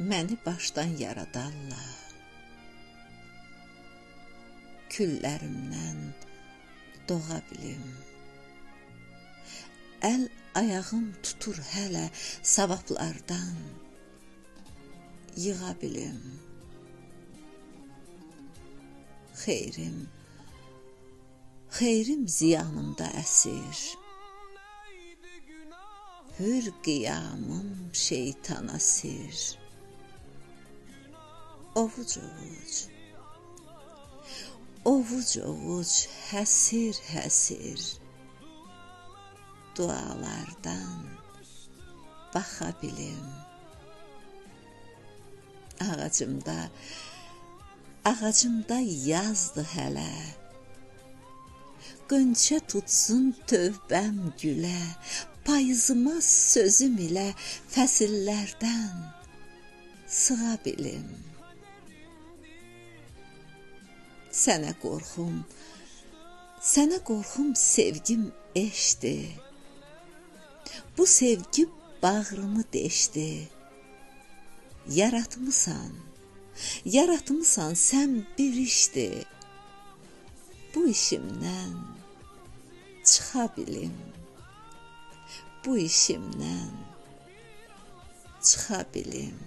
məni başdan yaradarlar. Küllərimdən doğa bilim. Əl ayağım tutur hələ savablardan yığa bilim. Xeyrim ziyanımda əsir. Hür qiyamım şeytana sir. Ovuc həsir dualardan baxa bilim. Ağacımda yazdı hələ. Qönçə tutsun tövbəm gülə. Payızıma sözüm ilə fəsillərdən sığa bilim. Sənə qorxum sevgim eşdi. Bu sevgi bağrımı deşdi. Yaratmısan sən bir işdi. Bu işimdən çıxa bilim. Bu işimdən çıxa bilim.